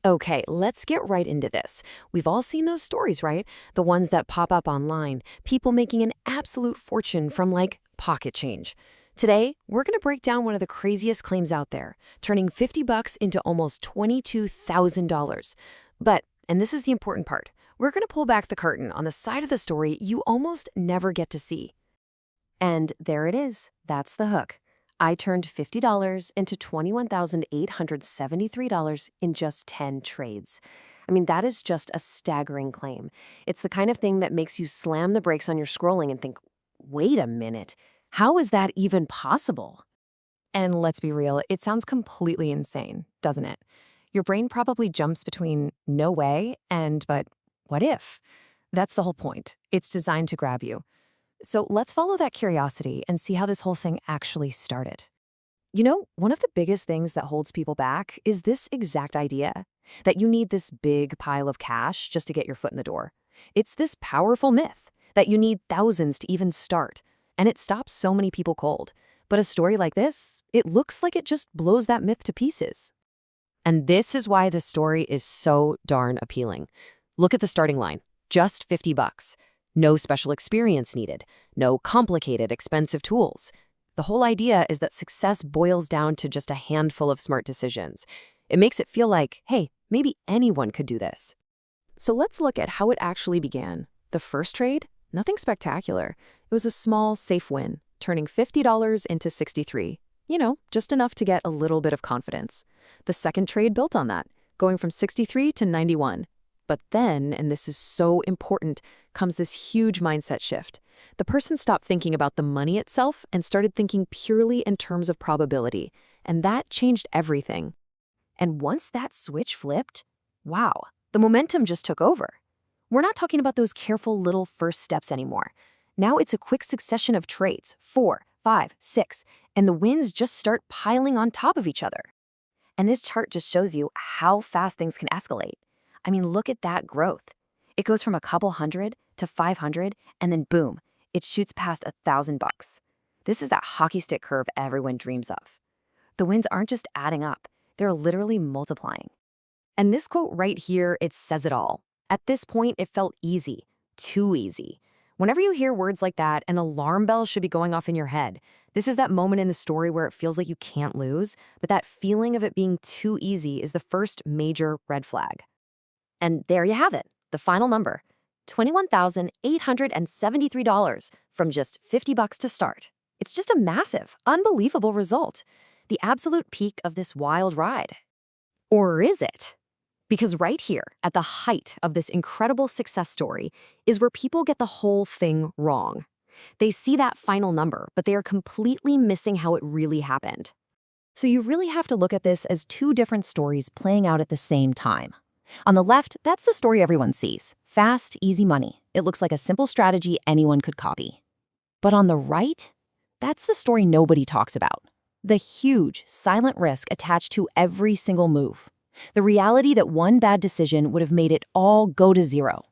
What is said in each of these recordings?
Okay, let's get right into this. We've all seen those stories, right? The ones that pop up online, people making an absolute fortune from like pocket change. Today, we're going to break down one of the craziest claims out there, turning 50 bucks into almost $22,000. But, and this is the important part, we're going to pull back the curtain on the side of the story you almost never get to see. And there it is. That's the hook. I turned $50 into $21,873 in just 10 trades. I mean, that is just a staggering claim. It's the kind of thing that makes you slam the brakes on your scrolling and think, wait a minute, how is that even possible? And let's be real, it sounds completely insane, doesn't it? Your brain probably jumps between no way and but what if? That's the whole point. It's designed to grab you. So let's follow that curiosity and see how this whole thing actually started. You know, one of the biggest things that holds people back is this exact idea, that you need this big pile of cash just to get your foot in the door. It's this powerful myth that you need thousands to even start, and it stops so many people cold. But a story like this, it looks like it just blows that myth to pieces. And this is why this story is so darn appealing. Look at the starting line, just 50 bucks. No special experience needed, no complicated, expensive tools. The whole idea is that success boils down to just a handful of smart decisions. It makes it feel like, hey, maybe anyone could do this. So let's look at how it actually began. The first trade? Nothing spectacular. It was a small, safe win, turning $50 into $63. You know, just enough to get a little bit of confidence. The second trade built on that, going from 63 to 91. But then, and this is so important, comes this huge mindset shift. The person stopped thinking about the money itself and started thinking purely in terms of probability. And that changed everything. And once that switch flipped, wow, the momentum just took over. We're not talking about those careful little first steps anymore. Now it's a quick succession of trades, 4, 5, 6, and the wins just start piling on top of each other. And this chart just shows you how fast things can escalate. I mean, look at that growth. It goes from a couple hundred to 500, and then boom, it shoots past $1,000. This is that hockey stick curve everyone dreams of. The wins aren't just adding up, they're literally multiplying. And this quote right here, it says it all. At this point, it felt easy, too easy. Whenever you hear words like that, an alarm bell should be going off in your head. This is that moment in the story where it feels like you can't lose, but that feeling of it being too easy is the first major red flag. And there you have it, the final number, $21,873 from just 50 bucks to start. It's just a massive, unbelievable result, the absolute peak of this wild ride. Or is it? Because right here, at the height of this incredible success story, is where people get the whole thing wrong. They see that final number, but they are completely missing how it really happened. So you really have to look at this as two different stories playing out at the same time. On the left, that's the story everyone sees. Fast, easy money. It looks like a simple strategy anyone could copy. But on the right, that's the story nobody talks about. The huge, silent risk attached to every single move. The reality that one bad decision would have made it all go to zero.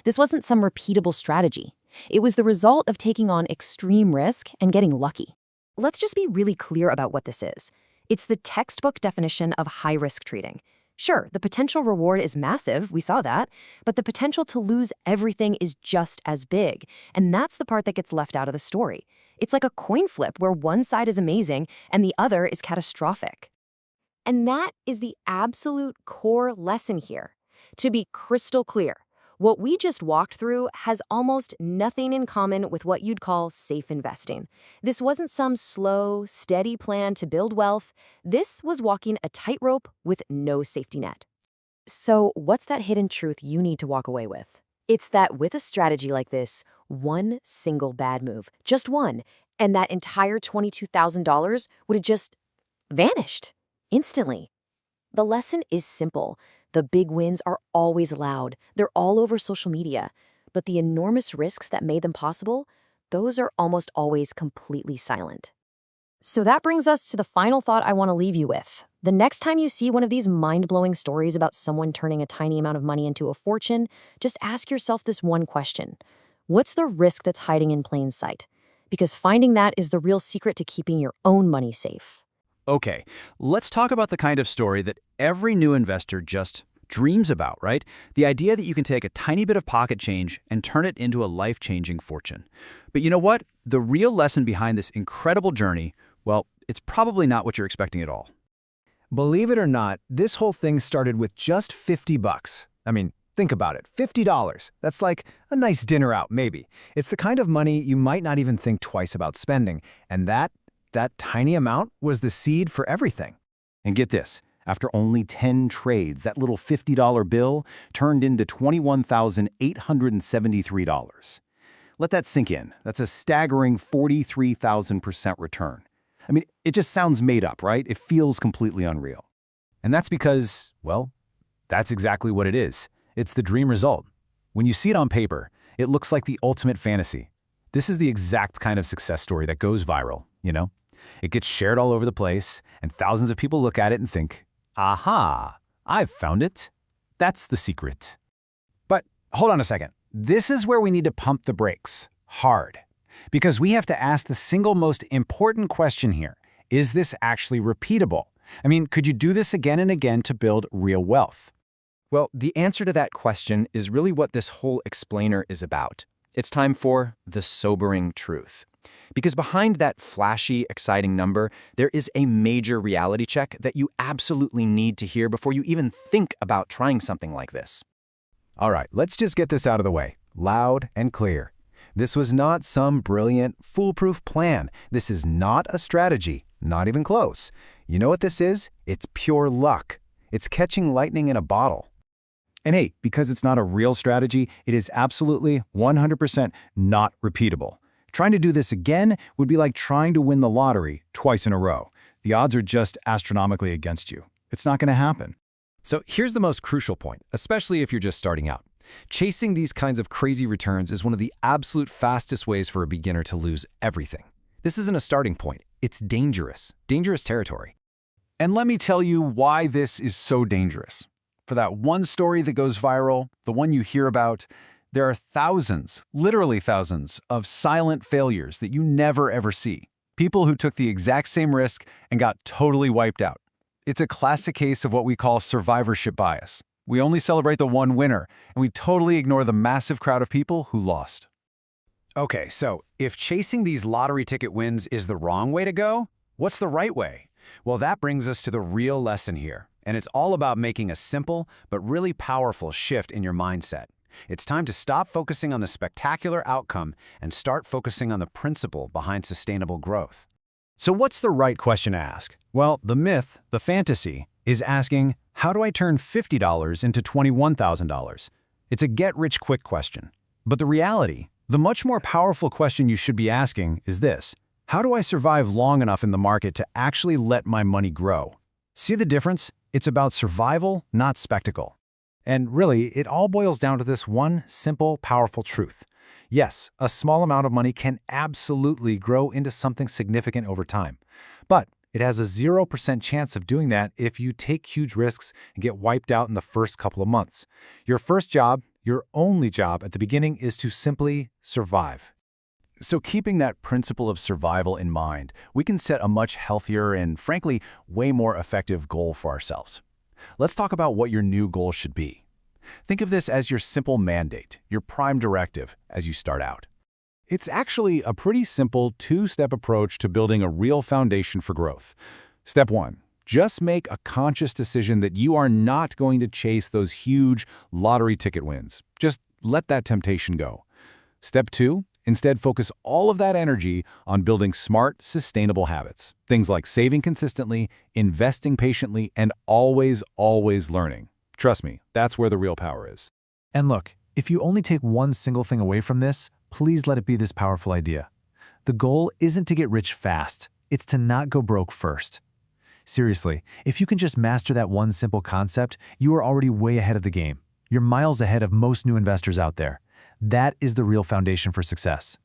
This wasn't some repeatable strategy. It was the result of taking on extreme risk and getting lucky. Let's just be really clear about what this is. It's the textbook definition of high-risk trading. Sure, the potential reward is massive, we saw that, but the potential to lose everything is just as big, and that's the part that gets left out of the story. It's like a coin flip where one side is amazing and the other is catastrophic. And that is the absolute core lesson here. To be crystal clear, what we just walked through has almost nothing in common with what you'd call safe investing. This wasn't some slow, steady plan to build wealth. This was walking a tightrope with no safety net. So what's that hidden truth you need to walk away with? It's that with a strategy like this, one single bad move, just one, and that entire $22,000 would have just vanished instantly. The lesson is simple. The big wins are always loud. They're all over social media. But the enormous risks that made them possible, those are almost always completely silent. So that brings us to the final thought I want to leave you with. The next time you see one of these mind-blowing stories about someone turning a tiny amount of money into a fortune, just ask yourself this one question. What's the risk that's hiding in plain sight? Because finding that is the real secret to keeping your own money safe. Okay, let's talk about the kind of story that every new investor just dreams about, right? The idea that you can take a tiny bit of pocket change and turn it into a life-changing fortune. But you know what? The real lesson behind this incredible journey, well, it's probably not what you're expecting at all. Believe it or not, this whole thing started with just $50. I mean, think about it, $50. That's like a nice dinner out, maybe. It's the kind of money you might not even think twice about spending. And that tiny amount was the seed for everything. And get this, after only 10 trades, that little $50 bill turned into $21,873. Let that sink in. That's a staggering 43,000% return. I mean, it just sounds made up, right? It feels completely unreal. And that's because, well, that's exactly what it is. It's the dream result. When you see it on paper, it looks like the ultimate fantasy. This is the exact kind of success story that goes viral, you know? It gets shared all over the place, and thousands of people look at it and think, aha, I've found it. That's the secret. But hold on a second. This is where we need to pump the brakes, hard. Because we have to ask the single most important question here. Is this actually repeatable? I mean, could you do this again and again to build real wealth? Well, the answer to that question is really what this whole explainer is about. It's time for the sobering truth. Because behind that flashy, exciting number, there is a major reality check that you absolutely need to hear before you even think about trying something like this. All right, let's just get this out of the way, loud and clear. This was not some brilliant, foolproof plan. This is not a strategy, not even close. You know what this is? It's pure luck. It's catching lightning in a bottle. And hey, because it's not a real strategy, it is absolutely 100% not repeatable. Trying to do this again would be like trying to win the lottery twice in a row. The odds are just astronomically against you. It's not going to happen. So here's the most crucial point, especially if you're just starting out. Chasing these kinds of crazy returns is one of the absolute fastest ways for a beginner to lose everything. This isn't a starting point. It's dangerous territory. And let me tell you why this is so dangerous. For that one story that goes viral, the one you hear about, there are thousands, literally thousands, of silent failures that you never ever see. People who took the exact same risk and got totally wiped out. It's a classic case of what we call survivorship bias. We only celebrate the one winner, and we totally ignore the massive crowd of people who lost. Okay, so if chasing these lottery ticket wins is the wrong way to go, what's the right way? Well, that brings us to the real lesson here, and it's all about making a simple but really powerful shift in your mindset. It's time to stop focusing on the spectacular outcome and start focusing on the principle behind sustainable growth. So what's the right question to ask? Well, the myth, the fantasy, is asking, how do I turn $50 into $21,000? It's a get-rich-quick question. But the reality, the much more powerful question you should be asking is this: how do I survive long enough in the market to actually let my money grow? See the difference? It's about survival, not spectacle. And really, it all boils down to this one simple, powerful truth. Yes, a small amount of money can absolutely grow into something significant over time. But it has a 0% chance of doing that if you take huge risks and get wiped out in the first couple of months. Your first job, your only job at the beginning, is to simply survive. So keeping that principle of survival in mind, we can set a much healthier and, frankly, way more effective goal for ourselves. Let's talk about what your new goal should be. Think of this as your simple mandate, your prime directive as you start out. It's actually a pretty simple two-step approach to building a real foundation for growth. Step 1. Just make a conscious decision that you are not going to chase those huge lottery ticket wins. Just let that temptation go. Step 2. Instead, focus all of that energy on building smart, sustainable habits. Things like saving consistently, investing patiently, and always learning. Trust me, that's where the real power is. And look, if you only take one single thing away from this, please let it be this powerful idea. The goal isn't to get rich fast. It's to not go broke first. Seriously, if you can just master that one simple concept, you are already way ahead of the game. You're miles ahead of most new investors out there. That is the real foundation for success.